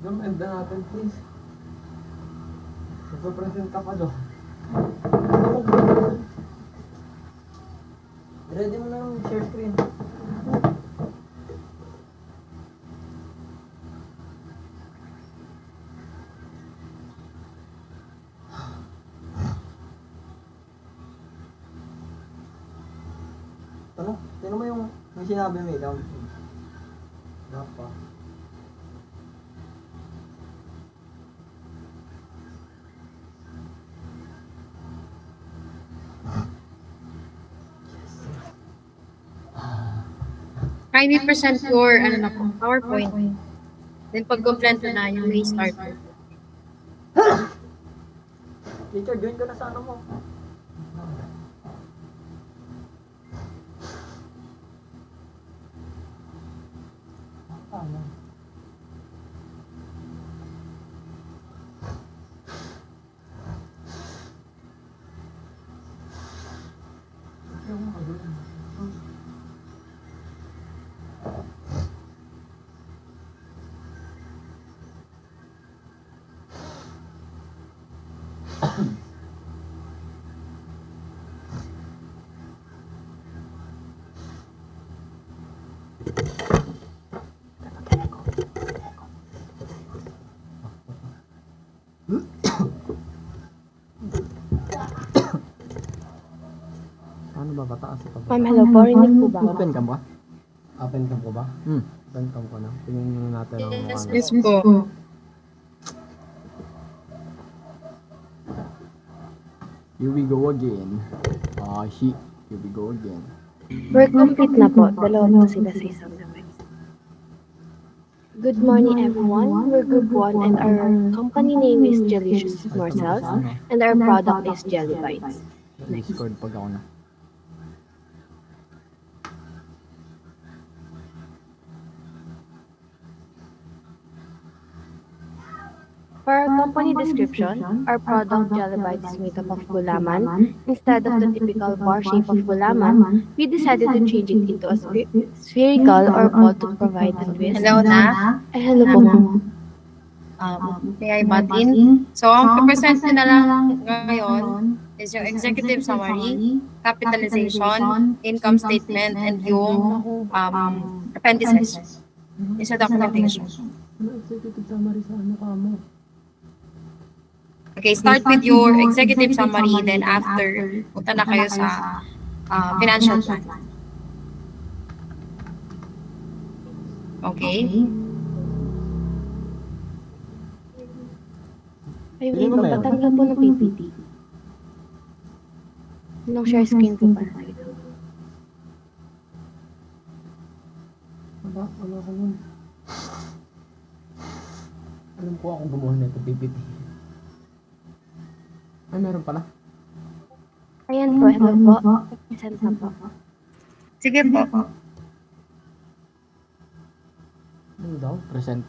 Ganda natin, please. Magpapresent ka pa doon. Ready mo na yung share screen. Ano? Sino mo yung sinabi mo ikaw? Napa. Kindly present your PowerPoint. Then pag kompleto na, you may start. Teacher, join ko na sa ano mo. Ano ba? Pataas ito ba? Ma'am, hello po. Rinig po ba? Open cam ba? Open cam ko ba? Open cam ko na. Tingnan muna natin ang Yes, ano. yes po. Here we go again. Here we go again. We're complete na po. Dalawa po sila sa isang device. Good morning, everyone. We're Group 1 and our company name is Jellicious Morsels and our product is Jelly Bites. Discord pag ako na. For our company description, our product Jelly Bites is made up of gulaman. Instead of the typical bar shape of gulaman, we decided to change it into a spherical or ball to provide a twist. Hello na. Ay, hello po, ma'am. May Martin. So, ang present na lang ngayon is yung executive summary, capitalization, income statement, and yung appendices. Is a documentation. Ano executive summary sa ano ka mo? Okay, start with your executive summary, then after, punta na kayo sa financial plan. Okay? Ay, wait po, patanggal po ng PPT. Nung share screen po para sa ito. Ano ka nun? Alam ko ako gumawa na ito, PPT. Ay, meron pala. Ayan po, hello po. Send na po. Sige po. Ano daw? Present.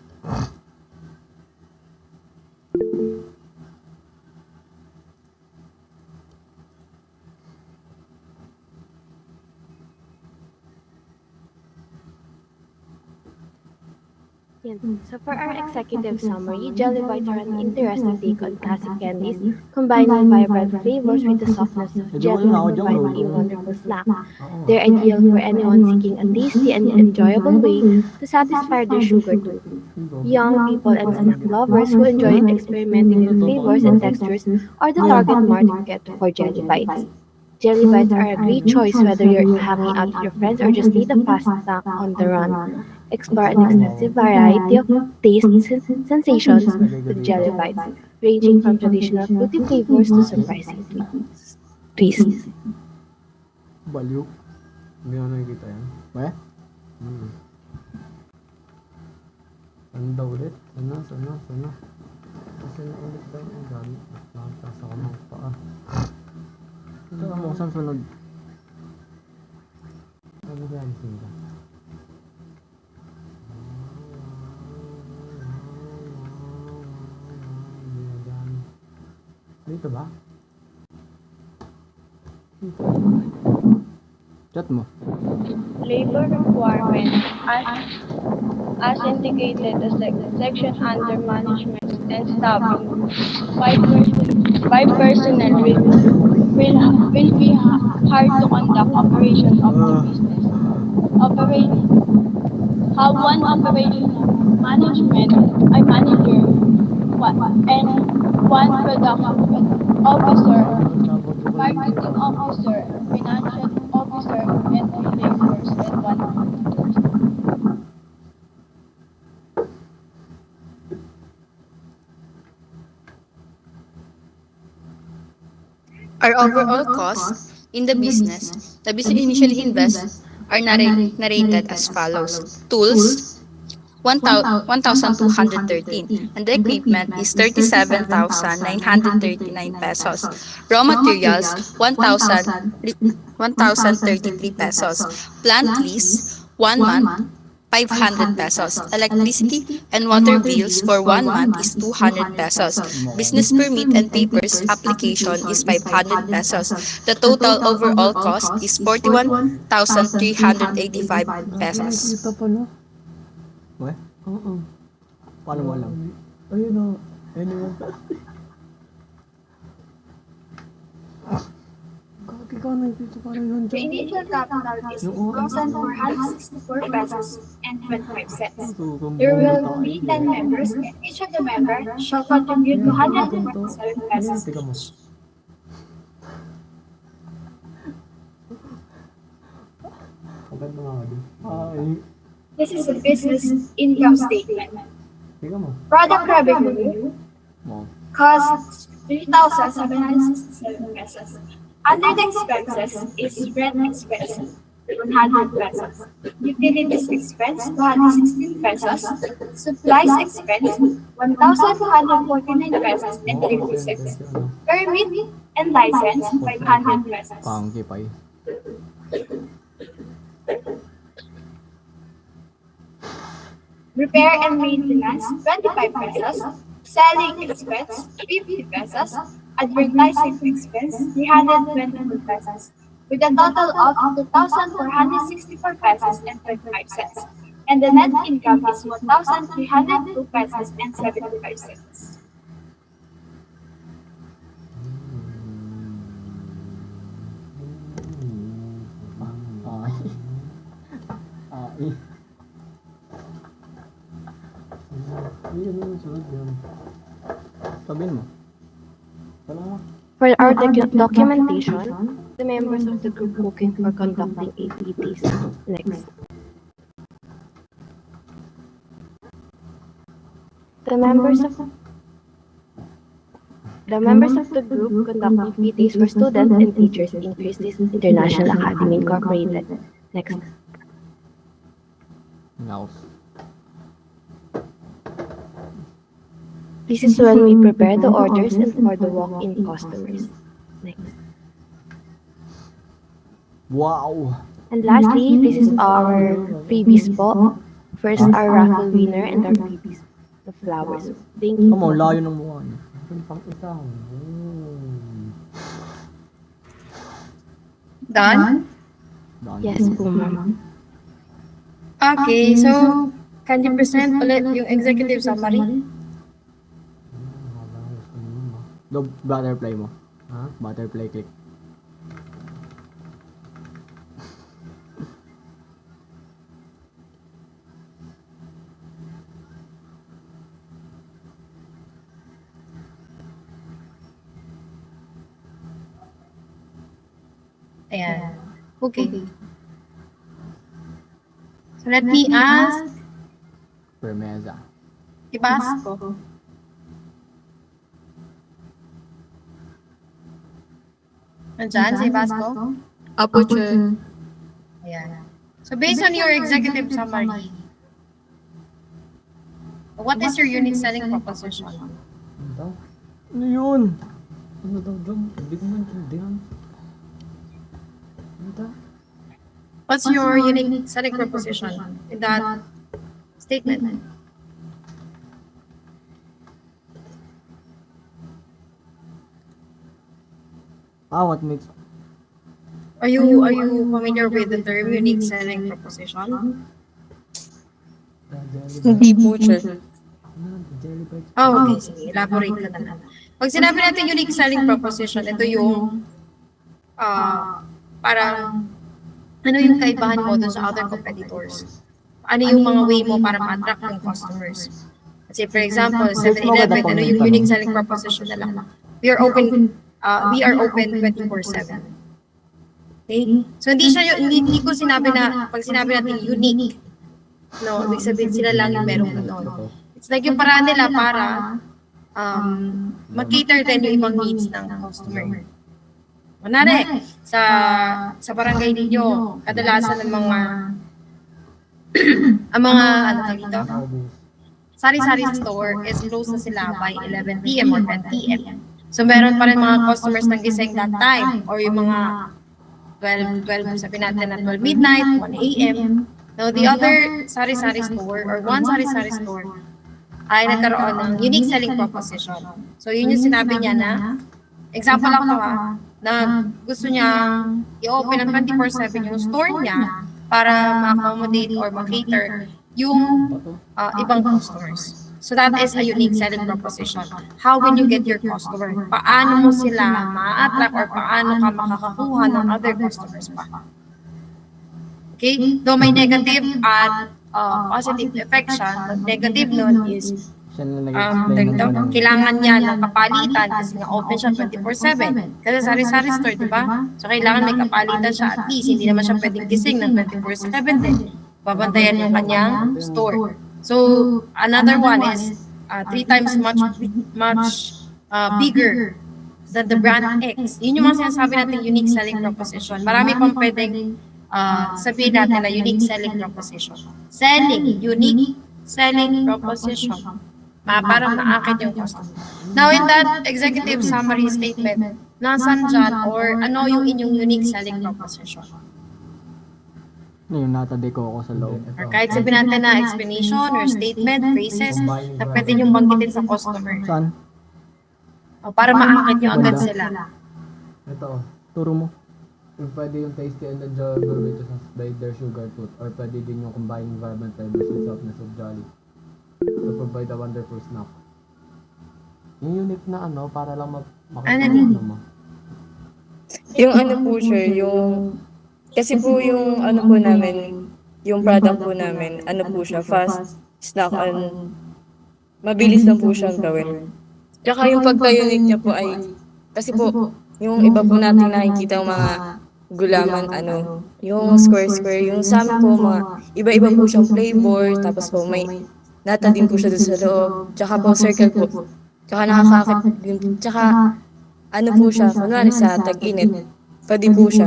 Yan. So for our executive summary, Jelly Bites are an interesting take on classic candies, combining vibrant flavors with the softness of jelly to provide a wonderful snack. They're ideal for anyone seeking a tasty and enjoyable way to satisfy their sugar tooth. Young people and snack lovers who enjoy experimenting with flavors and textures are the target market for Jelly Bites. Jelly Bites are a great choice whether you're hanging out with your friends or just need a fast snack on the run. Explore an extensive variety of tastes and sensations with Jelly Bites, ranging from traditional fruity flavors to surprising twists. Baliw. Hindi ko nakikita yan. Ba? Ano daw ulit? Sana. Kasi na ulit daw ang gamit. Nakatasa ko ng paa. Ito mo saan sunod? Ano ba yan? Sinta? Dito ba? Dito ba? Chat mo. Labor requirement as indicated as section under management and staffing. Five personnel will be hired to conduct operations of the business. Have one operational management, a manager, and one production officer, marketing officer, financial officer, and 3 laborers and 1 auditor. Our overall cost in the business initially invests are narrated as follows. Tools, 1,213, and the equipment is 37,939 pesos. Raw materials, 1,033 pesos. Plant lease, 1 month, 500 pesos. Electricity and water bills for 1 month is 200 pesos. Business permit and papers application is 500 pesos. The total overall cost is 41,385 pesos. Kita pa, no? What? Oo. Paano mo alam? Ayun o. Anyone. Kaki ka na dito parang yun The dyan. initial capital is 2,464 pesos and 25 cents. Susumbong There na will be tayo. 10 members and each of the members shall contribute 227 pesos. Tika mo. Agad mo nga din. Ay. This is a business income statement. Tika mo. Product revenue Mo. costs 3,767 pesos. Under the expenses is rent expense, 100 pesos. Utilities expense, 216 pesos. Supplies expense, 1,249 pesos and 50 cents. Permit and license, 500 pesos. Pangki pa eh. Repair and maintenance, 25 pesos. Selling expense, 50 pesos. Advertising expense, 322 pesos. With a total of 2,464 pesos and 25 cents. And the net income is 1,302 pesos and 75 cents. Ay. Ay. Ayun yung sunod yan. Sabihin mo. Wala mo. For our documentation, the members of the group booking for conducting APTs. Next. The members of the group conducting PTs for students and teachers in Christie's International Academy Incorporated. Next. Now. This is when we prepare the orders and for the walk-in customers. Next. Wow. And lastly, this is our freebies po. First, our raffle winner and our freebies, the flowers. Thank you. Come on, layo ng mukha niya. Yung pang isang. Done? Daan. Yes po, ma'am. Okay, so can you present ulit yung executive summary? The butterfly mo. Ha? Butterfly click. Ayan. Okay. So let me ask Permeza. Ibasco. Nandyan si Ibasco? Apo, Chair. Ayan. So based on your executive summary, what is your unique selling proposition? Ano daw? Ano yun? Ano daw, Jom? Hindi ko maintindihan. Ano daw? What's your unique selling proposition in that statement? What makes... Are you familiar with the term unique selling proposition? Hindi po, sir. Jelly bites. Oh, okay. Sige, elaborate ka na lang. Pag sinabi natin unique selling proposition, ito yung parang ano yung kaibahan mo dun sa other competitors? Ano yung mga way mo para ma-attract yung customers? Kasi for example, 7-Eleven, ano yung unique selling proposition na lang? We are open 24/7. Okay? So hindi ko sinabi na pag sinabi natin unique, no, ibig sabihin sila lang yung merong ano. It's like yung paraan nila para mag-cater din yung ibang needs ng customer. Kunwari, sa barangay ninyo, kadalasan ng mga ang mga ano tawag dito? Sari-sari store is close na sila by 11 p.m. or 10 p.m. So meron pa rin mga customers ng gising that time or yung mga 12 sabi natin na 12 midnight, 1 a.m. Now the other sari-sari store or one sari-sari store ay nagkaroon ng unique selling proposition. So yun yung sinabi niya na, example lang to na gusto niya i-open ng 24/7 yung store niya para ma-accommodate or ma-cater yung ibang customers. So that is a unique selling proposition. How will you get your customer? Paano mo sila ma-attract or paano ka makakakuha ng other customers pa? Okay? Though may negative at positive effect siya, negative nun is Siya na nag-explain ganito, ng kailangan niya ng kapalitan kasi nga open siya 24/7. Kasi sari-sari store, di ba? So kailangan may kapalitan siya at least, hindi naman siya pwedeng gising ng 24/7 din. Babantayan yung kanyang store. So another one is 3 times much bigger than the brand X. Yun yung mga sinasabi natin unique selling proposition. Marami pang pwedeng sabihin natin na unique selling proposition. Unique selling proposition. Para maakit yung customer. Now, in that executive summary statement, nasan dyan or ano yung inyong unique selling proposition? yung natadeko ako sa loob. Or kahit sabihin natin na explanation or statement, phrases, na pwede niyong banggitin sa customer. Saan? O, para maakit nyo agad sila. Ito, Turo mo. yung pwede yung tasty and enjoyable which is by their sugar tooth or pwede din yung combining vibrant flavors with softness of jolly to provide a wonderful snack. Yung unique na ano, para lang makita mo. Yung ano po, sir, yung... Kasi po yung ano po namin, yung product po namin, ano po siya, fast snack and mabilis lang po siyang gawin. Tsaka yung pagka-unique niya po ay, kasi po, yung iba po natin nakikita yung mga gulaman, ano, yung square-square, yung sa amin po, mga iba-iba po siyang flavor, tapos po may nata din po siya doon sa loob, tsaka po circle po, tsaka nakakakit din, tsaka ano po siya, kunwari sa tag-init, pwede po siya.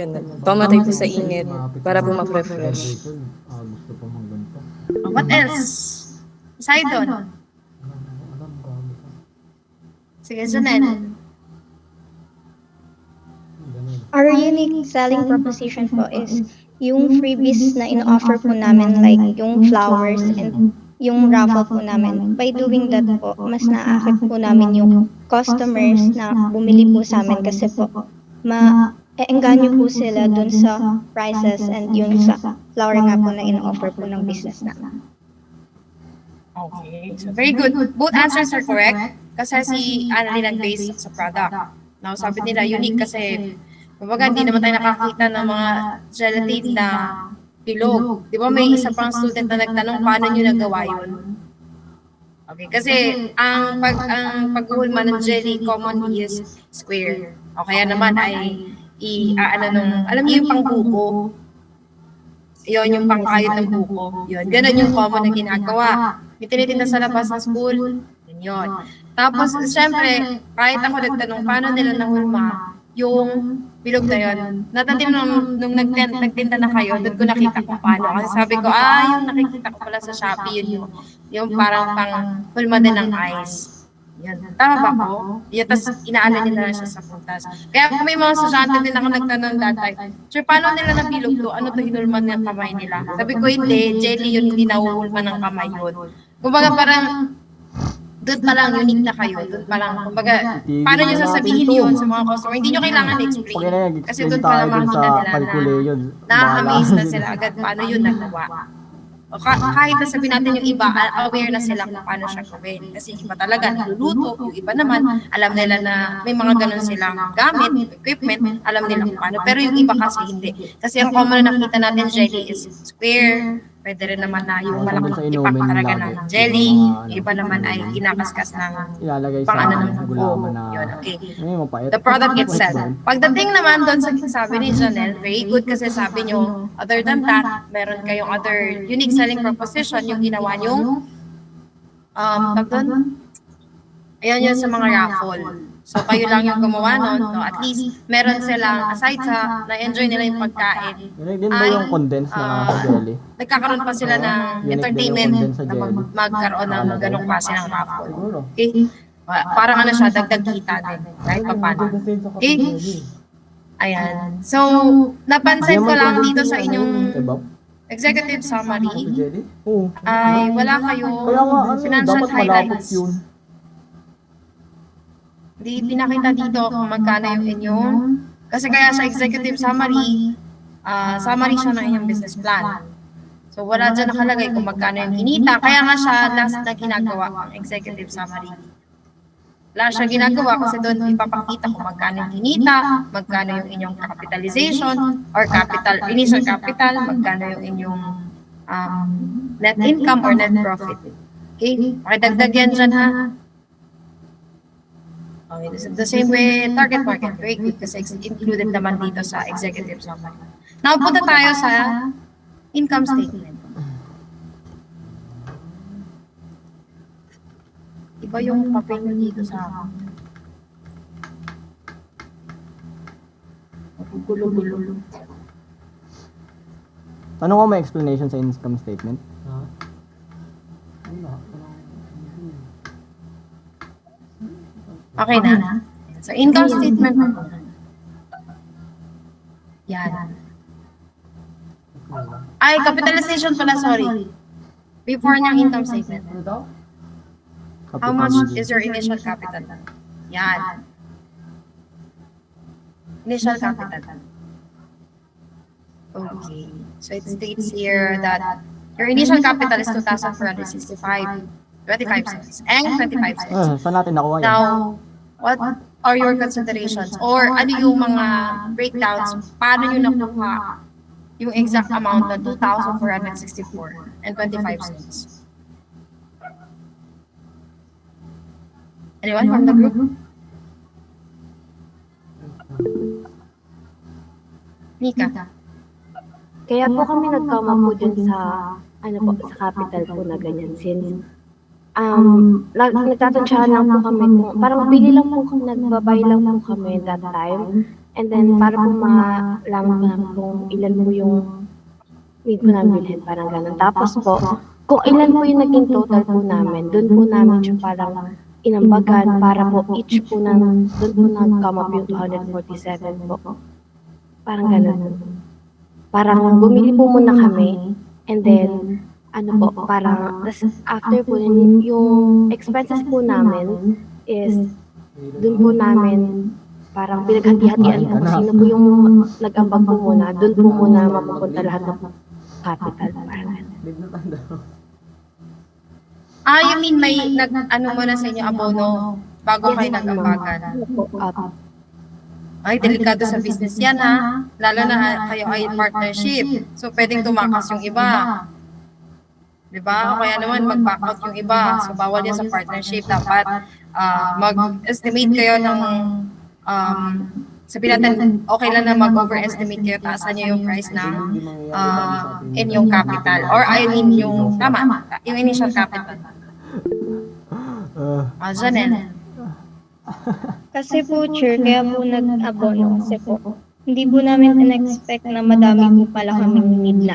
Ganun. Pamatay po sa init para po ma-refresh. Gusto ko mang ganito. What else? Aside doon. Alam ko. Sige, Janelle. Our unique selling proposition po is yung freebies na in-offer po namin like yung flowers and yung raffle po namin. By doing that po, mas naakit po namin yung customers na bumili po sa amin kasi po ma-engganyo po sila dun sa prices and yung sa flower nga po na in-offer po ng business namin. Okay. So, very good. Both answers are correct kasi si Annalyn nag-base sa product. Now, sabi nila unique kasi kumbaga, hindi naman tayo nakakita ng mga gelatin na bilog. Di ba may isa pang student na nagtanong paano nyo nagawa yun? Okay, kasi ang paghuhulma ng jelly common is square. O kaya naman ay alam niyo yung pangbuko. Yun yung pangkayot ng buko. Yun, ganun yung common na ginagawa. May tinitinda sa labas ng school. Yun. Tapos, syempre, kahit ako nagtanong paano nila nahulma yung bilog na yun. Natantin nung nagtinda na kayo, doon ko nakita kung paano. Kasi sabi ko, yung nakikita ko pala sa Shopee, yun yung parang pang hulma din ng ice. Yan. Tama ba ko? Yan, tapos inaalala nila na siya sa prutas. Kaya kung may mga estudyante din ako nagtanong dati, sir, paano nila nabilog to? Ano to hinulman ng kamay nila? Sabi ko, hindi, jelly yun, hindi nahuhulman ng kamay yun. Kumbaga parang, doon pa lang unique na kayo. Doon pa lang, kumbaga, paano nyo sasabihin yun sa mga customer? Hindi nyo kailangan i-explain. Kasi doon pa lang makikita nila na na-amaze na sila agad paano yun nagawa. O kahit na sabihin natin yung iba, aware na sila kung paano siya gawin. Kasi iba talaga nagluluto, yung iba naman, alam nila na may mga ganun silang gamit, equipment, alam nila kung paano. Pero yung iba kasi hindi. Kasi ang common na nakita natin jelly is square, pwede rin naman na yung malaking ipapakaraga ng jelly, yung iba naman ay kinakaskas ng ilalagay pang-ano sa ng gulaman na yun, okay. mapait. The product itself. Pagdating naman doon sa sabi ni Janelle, very good kasi sabi nyo, other than that, meron kayong other unique selling proposition yung ginawa nyo. Tag doon? Ayan yun sa mga raffle. So kayo lang yung gumawa nun, no? At least meron silang, aside sa na-enjoy nila yung pagkain, Unique din ba yung condense na jelly? nagkakaroon pa sila ng entertainment na magkaroon ng ganong klase ng raffle. Siguro. Okay? Parang ano siya, dagdag kita din. Kahit pa paano. Okay? Ayan. So, napansin ko lang dito sa inyong Kebab? executive summary, Jelly? Oo. ay wala kayong Kaya nga, ano, financial dapat malapot highlights. yun. Di pinakita dito kung magkano yung inyong, kasi kaya sa executive summary, summary siya ng inyong business plan. So, wala dyan nakalagay kung magkano yung kinita. Kaya nga siya last na ginagawa ang executive summary. Wala siya ginagawa kasi doon ipapakita kung magkano yung kinita, magkano yung inyong capitalization, or initial capital, magkano yung inyong net income or net profit. Okay? Pakidagdag yan dyan ha. Okay, the same way, target market, very good kasi included naman dito sa executive summary. Now, punta tayo sa income statement. Iba yung papel nyo dito sa akin. Gulo-gulo. Tanong ko may explanation sa income statement? Okay na. So, income statement. Yan. Ay, capitalization pala, sorry. Before niyang income statement. How much is your initial capital? Yan. Initial capital. Okay. So it states here that your initial capital is 2,465, 25 cents, and 25 cents. Saan natin nakuha yan? Now, what are your considerations? Or ano yung mga breakdowns? Paano nyo nakuha yung exact amount na 2,464 and 25 cents? Anyone from the group? Nika? Kaya po kami nagkama po dun sa, sa capital po na ganyan. Since, nagtatansyahan lang po kami kung, parang bili lang po kami, nagbabay lang po kami that time. And then, para po malaman po namin kung ilan po yung need po namin bilhin, parang ganun. Tapos po, kung ilan po yung naging total po namin, dun po namin siya parang inambagan para po each po ng, dun po nag-come up yung 247 po. Parang ganun. Parang bumili po muna kami, and then, parang, after po, yung expenses po namin is, dun po namin, parang pinaghati-hatian po, sino po yung nag-ambag po muna, dun po muna mapupunta lahat ng capital. Parang ganun. You mean may muna sa inyo abono bago kayo nag-ambagan? Ay, delikado sa business yan ha. Lalo na kayo ay partnership. So, pwedeng tumakas yung iba. Diba? O kaya naman mag-back out yung iba. So, bawal yan sa partnership. Dapat mag-estimate kayo ng sabihin natin, okay lang na mag-overestimate kayo, taasan nyo yung price ng inyong capital. Or I mean yung, yung initial capital. Janelle. Kasi po, Chair, kaya po nag-abono kasi po, hindi po namin in-expect na madami po pala kaming need na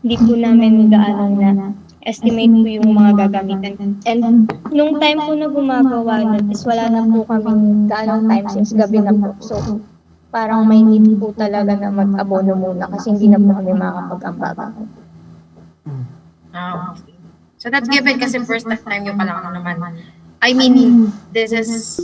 Hindi po namin gaano na estimate po yung mga gagamitin. And nung time po na gumagawa nun is wala na po kaming gaanong time since gabi na po. So, parang may need po talaga na mag-abono muna kasi hindi na po kami makakapag-ambaga. So that's given kasi first time nyo pa lang naman. I mean, this is,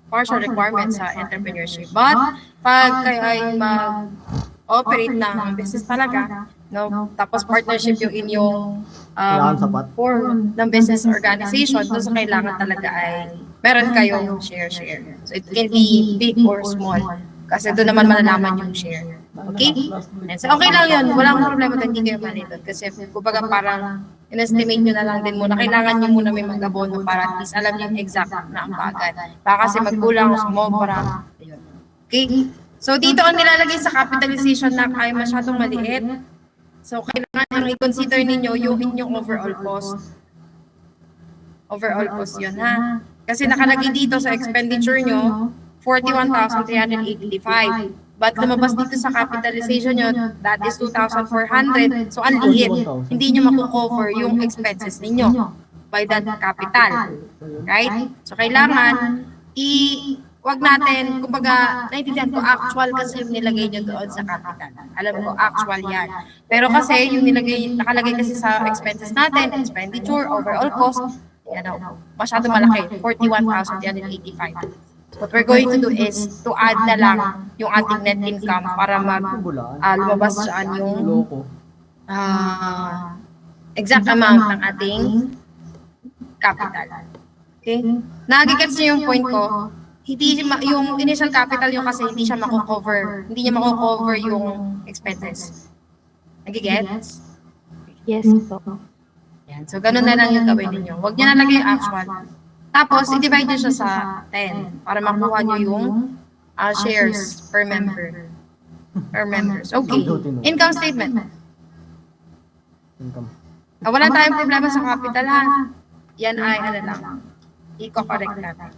partial requirement sa entrepreneurship. But, pag kayo ay mag-operate ng business talaga, no, tapos partnership yung inyong Kailangan sapat. form ng business organization, doon sa kailangan talaga ay meron kayong share-share. So, it can be big or small. Kasi doon naman malalaman yung share. Okay? And so, okay lang yun. Walang problema doon, hindi kayo malitot. Kasi, kumbaga parang in-estimate nyo na lang din muna. Kailangan nyo muna may mag-abono para at least alam nyo yung exact na ang bagay. Baka kasi magkulang o sumobra. Ayun. Okay? So, dito ang nilalagay sa capitalization na ay masyadong maliit. So, kailangan nyo i-consider ninyo yung inyong overall cost. Overall cost yun, ha? Kasi nakalagay dito sa expenditure nyo, 41,385. But lumabas dito sa capitalization nyo, that is 2,400. So, ang liit. Hindi nyo makukover yung expenses ninyo by that capital. Right? So, kailangan wag natin, kumbaga, naintindihan ko, actual kasi yung nilagay nyo doon sa capital. Alam ko, actual yan. Pero kasi, yung nakalagay kasi sa expenses natin, expenditure, overall cost, yan o, masyado malaki, 41,385. What we're going to do is to add na lang yung ating net income para lumabas dyan yung exact amount ng ating capital. Okay? Nagigets niyo yung point ko, hindi yung initial capital yung kasi hindi siya mako-cover. Hindi niya mako-cover yung expenses. Nagigets? Yes po. Yan. So, ganun na lang yung gawin ninyo. Huwag niyo nalagay yung actual. Tapos, i-divide nyo siya sa 10 para makuha nyo yung shares per member. Per members. Okay. Income statement. Income. Wala tayong problema sa capital, ha? Yan ay, lang. I-correct natin.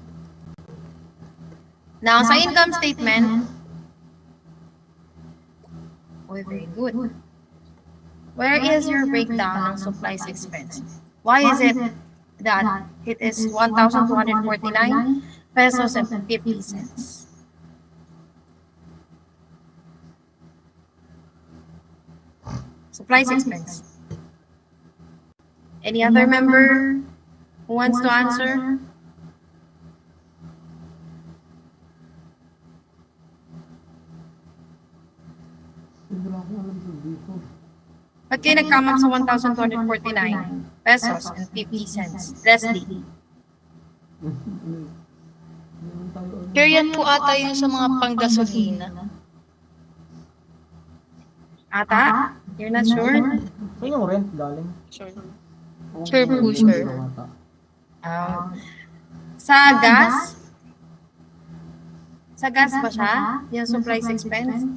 Now, sa income statement, very good. Where is your breakdown ng supplies expense? Why is it that it is 1,249 pesos and 50 cents? Supplies expense. Any other member who wants to answer? Ba't kayo nag-come up sa 1,249 pesos and 50 cents? Leslie. Pero yan po ata yung sa mga panggasolina. Ata? You're not sure? Saan yung rent galing? Sure po, sir. Sa gas? Sa gas ba siya? Yung supplies expense?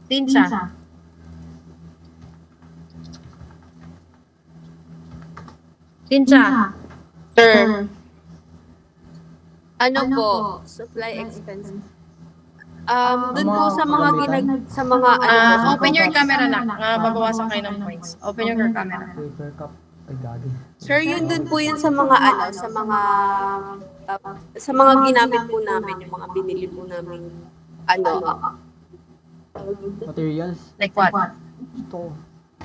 Tincha. Tincha. Sir. Ano po? Supply expense. Doon po sa mga Open your camera na. Babawasan kayo ng points. Open your camera. Paper cup. Ay, gagi. Sir, yun dun po yun sa mga sa mga ginamit po namin, yung mga binili po namin Materials. Like what? Ito.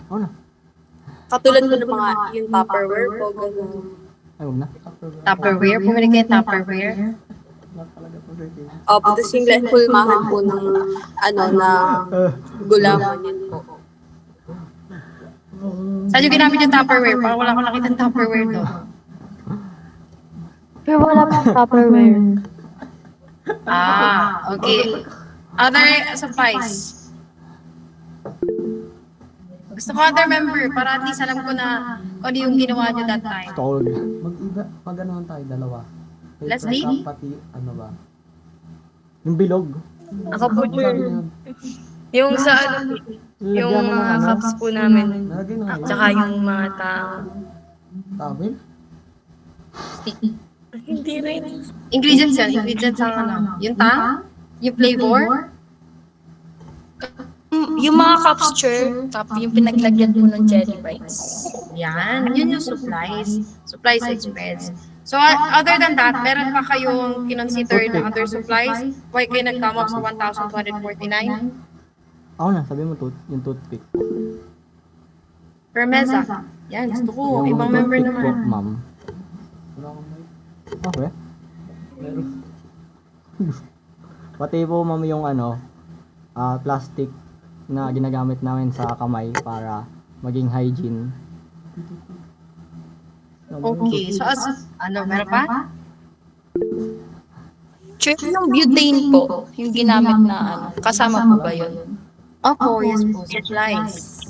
Ano na? katulad po ng mga yung Tupperware po, gano'n. Ay, huwag na. Tupperware? Pumili kayo Tupperware? Opo, tapos yung pulmahan po ng na gulaman yun po. Saan yung ginamit yung Tupperware? Parang wala akong nakita ng Tupperware to. Pero wala pang Tupperware. Okay. Other supplies. Gusto ko other member para at least alam ko na kung ano yung ginawa nyo that time. Stall. Mag-gano'n tayo, dalawa. Paper Leslie? cup, pati, ano ba? Yung bilog. Ako po, Sabi niya, yung sa Lagyan mo ng ano? cups po namin, nalagay na nga. tsaka yung mga tao. Tawin? Hindi rin. Ingredients yan. Ingredients ang ano. Yung tang, yung flavor, Yung mga cups, sir, tapos yung pinaglagyan po ng jelly bites. yan. Yun yung supplies. Supplies expense. So, other than that, meron pa kayong kinonsider na other supplies? Why kayo nag-come up sa 1,249? Ako na, sabi mo yung toothpick. Per mesa. Yan, gusto ko. Yung Ibang member toothpick po, naman. ma'am. Wala akong mic. Okay. Meron. Pati po, ma'am, yung plastic na ginagamit namin sa kamay para maging hygiene. Okay, so meron pa? Chair, yung butane po, yung ginamit na kasama po ba yun? Opo, yes po, supplies.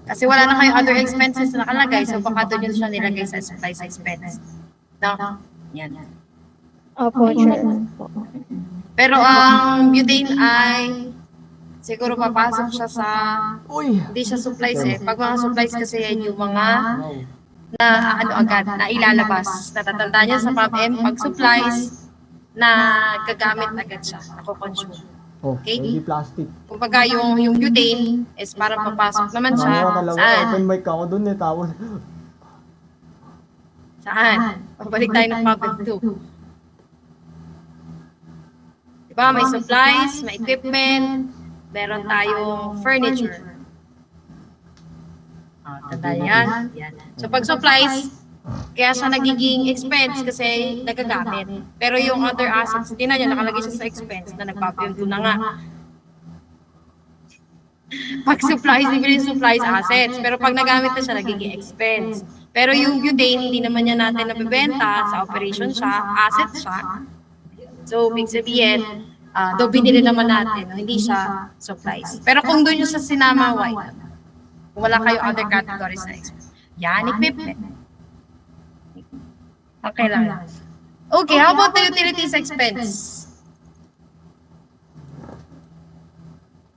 Kasi wala na kayo other expenses na nakalagay, so baka doon yun siya nilagay sa supplies expense. No? Yan. Opo, Chair. Pero ang butane ay siguro papasok siya sa hindi siya supplies eh. Pag mga supplies kasi yan yung mga na agad, na ilalabas. Natatanda niya sa PABM, pag supplies, na gagamit agad siya, nako-consume. Okay? Hindi plastic. Kumbaga yung butane is parang papasok naman siya. Saan? Open mic ako dun tapos Saan? Pabalik tayo ng PABM 2. Diba, may supplies, may equipment, meron tayong furniture. Tanda yan. So pag supplies, kaya siya nagiging expense kasi nagagamit. Pero yung other assets, hindi na niya nakalagay siya sa expense na nagpapayun na nga. Pag supplies, bibili supplies assets. Pero pag nagamit na siya, nagiging expense. Pero yung butane, hindi naman niya natin nabibenta sa operation siya, asset siya. So, big sabihin, though binili naman natin, hindi siya supplies. Pero kung doon yung sa sinama white, kung wala kayo other categories na expense, yan, equipment. Okay lang. Okay, how about the utilities expense?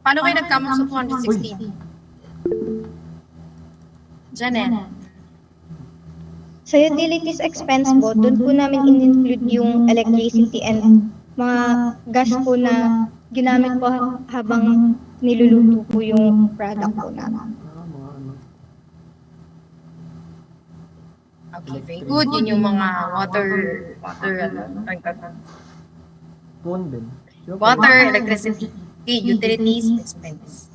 Paano kayo nag-come up sa 216? Janet. Sa utilities expense po, doon po namin in-include yung electricity and mga gas po na ginamit po habang niluluto po yung product po namin. Okay, very good. Yun yung mga water, phone din. water, electricity, okay, utilities, expense.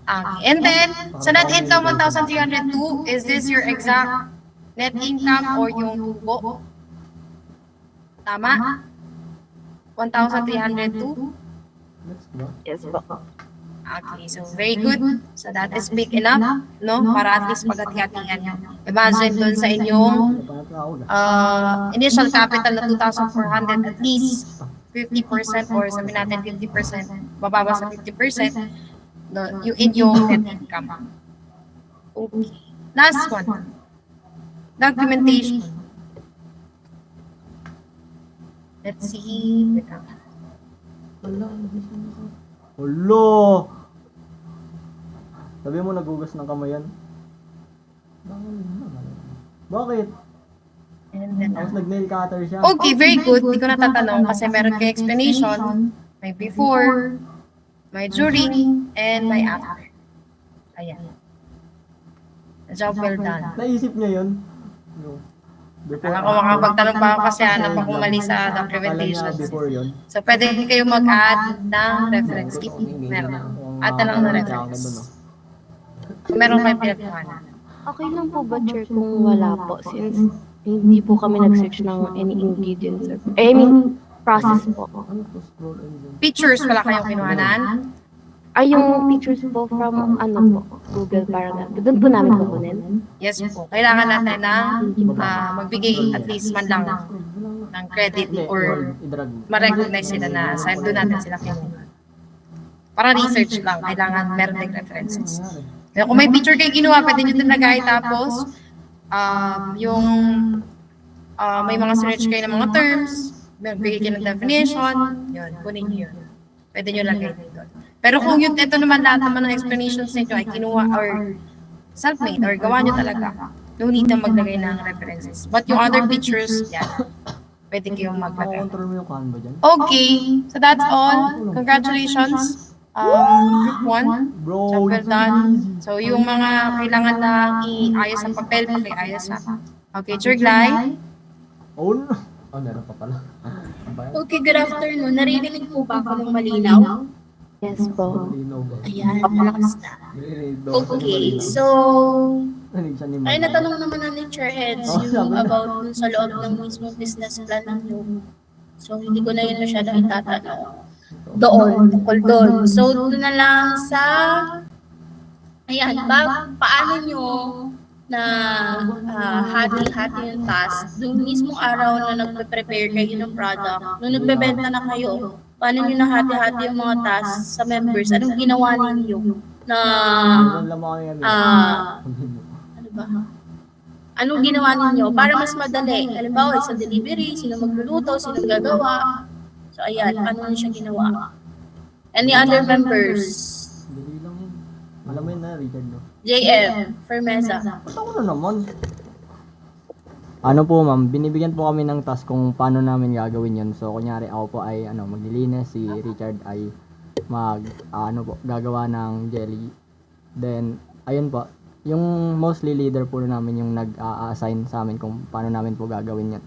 Okay, and then, sa net income 1,302, is this your exact net income or yung tubo? Tama? 1,302? Yes po. Okay, so very good. So that is big enough, no? Para at least pagati-hatihan nyo. Imagine dun sa inyong initial capital na 2,400, at least 50% or sabi natin 50%, bababa sa 50%, no, yung inyong net income. Okay. Last one. Documentation. Let's see. Hello! Sabi mo nagugas ng kamay yan? Bakit? And then, Tapos nag-nail cutter siya. okay, very good. Hindi ko natatanong kasi meron kayo explanation. May before, may during, and may after. Ayan. Job well done. Naisip niya yun? No. Alam ko makapagtanong pa ako kasi hanap ako mali sa documentation. Before yun. So, pwede kayo mag-add ng reference. If meron. Add na lang ng reference. Kung meron kayo pinagkuhanan. Okay lang po ba, Chair, kung wala po? Since hindi po kami nag-search ng any ingredients. I mean, process po. Pictures, wala kayong kinuhanan? Ay, yung pictures po from, po, Google, parang doon po namin kukunin. Yes po. Kailangan natin na magbigay at least man lang ng credit or ma-recognize sila na sa doon natin sila kinuha. Para research lang, kailangan meron din references. Kaya kung may picture kayo kinuha, pwede nyo tinagay tapos yung may mga search kayo ng mga terms, magbigay kayo ng definition, yun, kunin nyo yun. Pwede nyo lagay dito. Pero kung ito naman lahat naman ng explanations ninyo ay kinuha or self-made or gawa nyo talaga, no need na maglagay ng references. But yung other pictures, yan, pwede kayong maglagay. Control mo yung Canva dyan? Okay, so that's all. Congratulations. Group 1, Bro, job well done. So yung mga kailangan na iayos ang papel, pakiayos na. Okay, Jerglay. Oh, no. Oh, meron pa pala. Okay, good afternoon. Naririnig po ba ako ng malinaw? Yes po. Malinaw ba? Ayan, malakas na. Okay, so, Narinig siya ni ay Ma'am. natanong naman na ni Chairheads Oh, yung sabi na. about dun sa loob ng mismo business plan ninyo. So, hindi ko na yun masyadong itatanong. Doon, tungkol doon. So, doon na lang sa, ayan, paano nyo na hati-hati yung task. Doon mismo araw na nagpe-prepare kayo ng product, nung nagbebenta na kayo, paano nyo na hati-hati yung mga tasks sa members? Anong ginawa ninyo na, Doon lang mga yan. ano ba? Anong ginawa ninyo para mas madali? Halimbawa, sa delivery, sino magluluto, sino gagawa. So, ayan, paano nyo siya ginawa? Any other members? Dali lang yun. Alam mo yun na, Richard, no? JM, Fermeza. Ba't ako na naman? Ano po ma'am, binibigyan po kami ng task kung paano namin gagawin yun. So kunyari ako po ay maglilinis, si Richard ay gagawa ng jelly. Then ayun po, yung mostly leader po namin yung nag-assign sa amin kung paano namin po gagawin yun.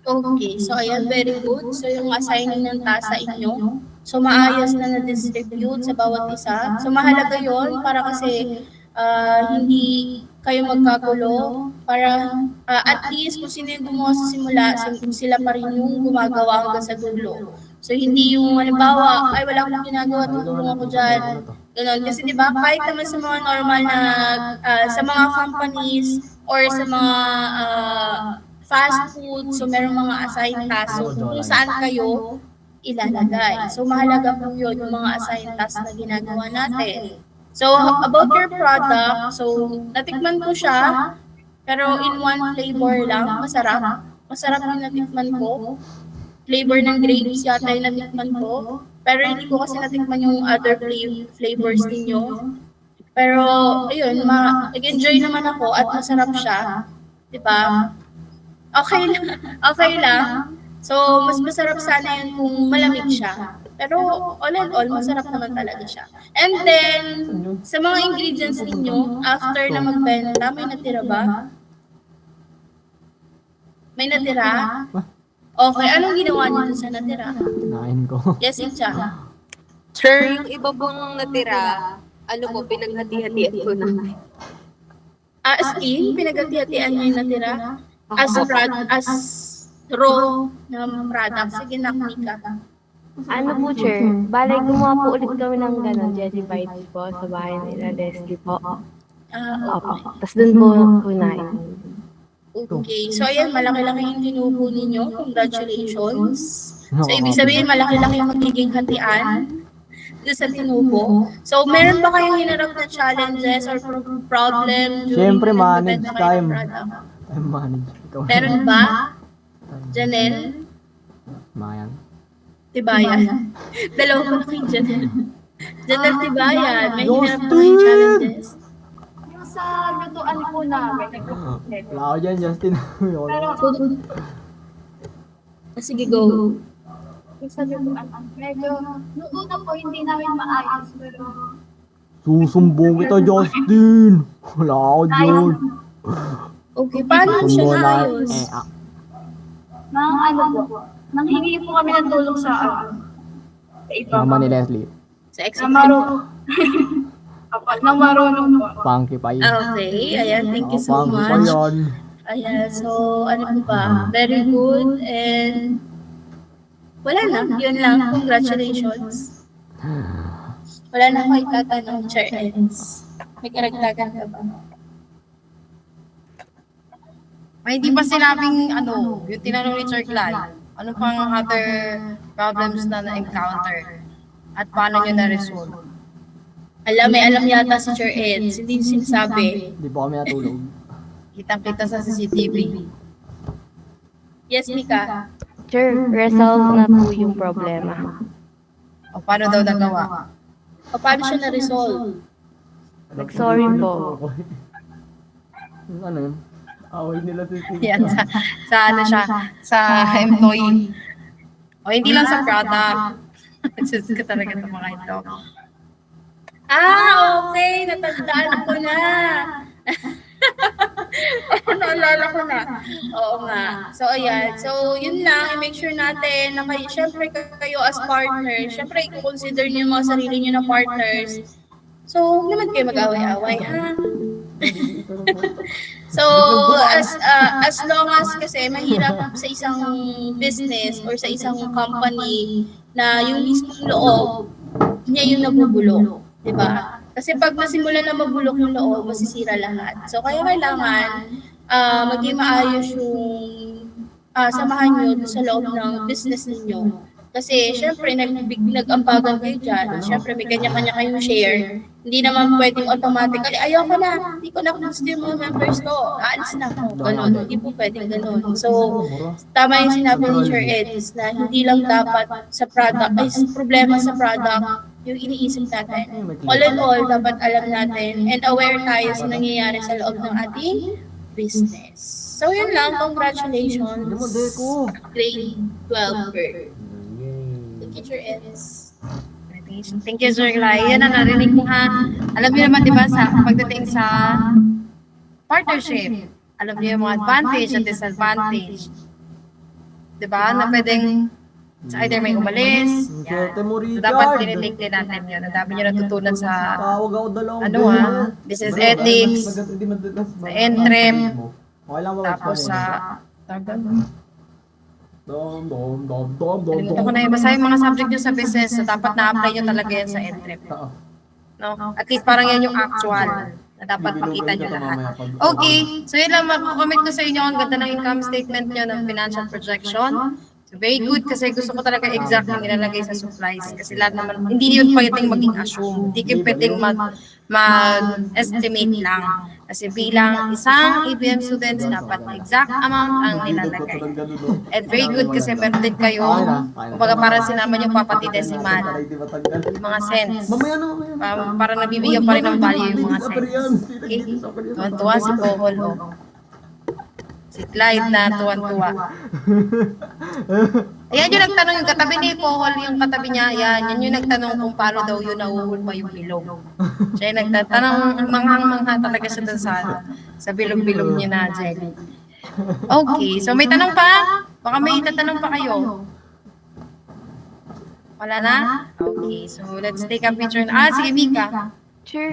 Okay, so ayan, very good. So yung assigning ng task sa inyo, so maayos na na-distribute sa bawat isa. So mahalaga yon para kasi hindi kayo magkagulo, para at least kung sino yung gumawa sa simula, sila pa rin yung gumagawa hanggang sa dulo. So hindi yung halimbawa, ay wala akong ginagawa, tutulong ako dyan. Ganun. Kasi di ba kahit naman sa mga normal na, sa mga companies or sa mga fast food, so merong mga assigned tasks. So kung saan kayo ilalagay. So mahalaga po yun, yung mga assigned tasks na ginagawa natin. So about your product, so natikman ko siya, pero in one flavor lang, masarap. Masarap yung natikman ko. Flavor ng grapes yata yung natikman ko. Pero hindi ko kasi natikman yung other flavors ninyo. Pero ayun, nag-enjoy naman ako at masarap siya. Diba? Okay lang. So, mas masarap sana yun kung malamig siya. Pero all in all, masarap naman talaga siya. And then, sa mga ingredients ninyo, after na magbenta, may natira ba? May natira? Okay, anong ginawa niyo dun sa natira? Kinain ko. Yes, Incha. Sir, yung iba pong natira, ano po, pinaghati-hatian ko na. As in, pinaghati-hatian niyo yung natira? As raw na product. Sige na, Mika. Ano po, Chair? Balay, gumawa po ulit kami ng gano'n, Jelly Bites po, sa bahay nila, Leslie po. Opo. Tapos dun po kunain. Okay. So, ayan, malaki-laki yung tinubo ninyo. Congratulations. So, ibig sabihin, malaki-laki yung magiging hatian doon sa tinubo. So, meron ba kayong hinarap na challenges or problem during Siyempre, na manage nagbebenta kayo ng time. product? Ay, manage. Ikaw. Meron ba? Janelle? Mayan. Tibayan? Dalawa pa kayo, Janelle. Janelle Tibayan, may hinarap ba kayong challenges? Yung sa lutuan po namin, nag-prepare. Wala ako dyan, Justin. Pero Sige, go. yung sa lutuan, medyo, nung una po hindi namin maayos, pero Susumbong kita, Justin. Wala ako dyan. Okay, paano siya Sumbong na. naayos? nang ano po, nanghingi po kami ng tulong sa sa iba. Mama ni Leslie. Sa Na exam. na marunong po. Funky pa yun. Okay, ayan, thank you so Funky pa much. yun. Ayan, so ano po ba? Very good and wala na, yun lang. Congratulations. Wala na ako itatanong, Chair Eds. May karagdagan ka ba? May hindi pa sinabing yung tinanong ni Sir Clay. Ano pang other problems na na-encounter? At paano nyo na-resolve? May alam yata si Chair Eds. Hindi sinasabi. Hindi po kami natulog. Kitang-kita sa CCTV. Yes, Mika. Chair, resolve na po yung problema. O paano daw nagawa? O paano siya na-resolve? Sorry po. Ano yun? Away nila si Steve. Yan, sa ano siya, sa employee. O hindi lang sa product. Just ka talaga ng mga ito. Okay. Natandaan ko na. Naalala ko na. Oo nga. So, ayan. So, yun lang. I-make sure natin na kayo, syempre kayo as partners, syempre i-consider niyo yung mga sarili niyo na partners. So, huwag naman kayo mag-away-away, ha? So, as long as kasi mahirap sa isang business or sa isang company na yung mismong loob niya yung nabubulok, di ba? Kasi pag nasimula na mabulok yung loob, masisira lahat. So, kaya kailangan maging maayos yung samahan nyo sa loob ng business ninyo. Kasi, syempre, nag-ambagan kayo dyan. Syempre, may kanya-kanya kayong share. Hindi naman pwedeng automatically, ayoko na, hindi ko na gusto yung mga members ko. Aalis na ako. Ganon. Hindi po pwedeng ganon. So, tama yung sinabi ni Sir Eds na hindi lang dapat sa product, ay problema sa product yung iniisip natin. All in all, dapat alam natin and aware tayo sa nangyayari sa loob ng ating business. So, yun lang. Congratulations. Grade 12 girl. Thank you, Sir Eds. Thank you, Sir Lai. Yan ang narinig mo, ha. Alam niyo naman, di ba, sa pagdating sa partnership, alam niyo yung mga advantage at disadvantage. Di ba? Na pwedeng either may umalis. Yan. So, dapat tinitake din natin yun. Ang dami nyo natutunan sa business ethics, sa NTREM, tapos sa kalimutan ko na yun. Basta yung mga subject nyo sa business, so dapat na-apply nyo talaga yan sa NTREM. No? At least parang yan yung actual na dapat makita nyo lahat. Okay, so yun lang, mag-comment ko sa inyo ang ganda ng income statement nyo ng financial projection. So very good kasi gusto ko talaga exact yung nilalagay sa supplies kasi lahat naman, hindi yun pwedeng maging assume. Hindi kayo pwedeng mag-estimate lang. Kasi bilang isang ABM students, dapat exact amount ang nilalagay. And very good kasi meron din kayo, kumbaga para sinama nyo pa pati decimal, yung mga cents. Para nabibigyan pa rin ng value yung mga cents. Okay? Tuwan-tuwa si Pohol. Si Clyde na tuwan-tuwa. Ayan yung nagtanong, yung katabi ni Pohol, yung katabi niya, yan yung nagtanong kung paano daw yun nahuhulma yung bilog. Siya yung nagtatanong, manghang-mangha talaga siya dun sa bilog-bilog niya na jelly. Okay, so may tanong pa? Baka may tatanong pa kayo. Wala na? Okay, so let's take a picture. Sige, Mika. Sure.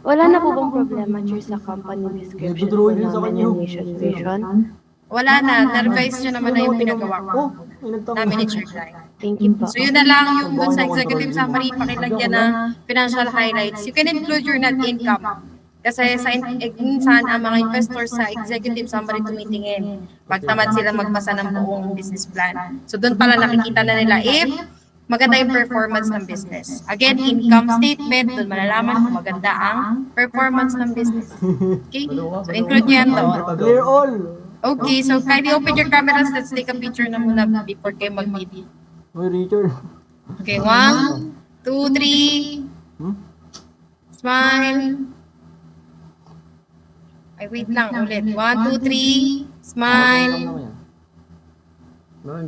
Wala na po bang problema, sir, sa company description po namin yung mission vision? Wala na. Na-revise nyo naman na yung pinagawa ko. Namin ni Sir Clyde. Thank you po. So yun na lang yung dun sa executive summary, pakilagyan ng financial highlights. You can include your net income. Kasi minsan ang mga investors sa executive summary tumitingin. Pagtamad sila magbasa ng buong business plan. So doon pala nakikita na nila if maganda yung performance ng business. Again, income statement, doon malalaman kung maganda ang performance ng business. Okay? So include nyo yan doon. Clear all! Okay, so kindly open your cameras. Let's take a picture na muna before kayo mag-meet. Uy, Richard. Okay, 1, 2, 3. Smile. Ay, wait lang ulit. 1, 2, 3. Smile.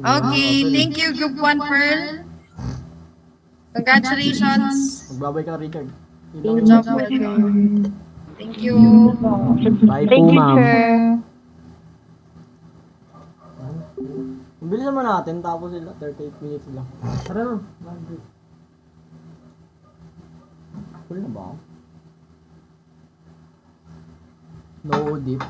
Okay, thank you, Group 1 Pearl. Congratulations. Magbabay ka, Richard. Good job, Pearl. Thank you. Bye po, ma'am. Bilis naman natin, tapos sila, 38 minutes lang. Tara na, full na ba ako? No dip.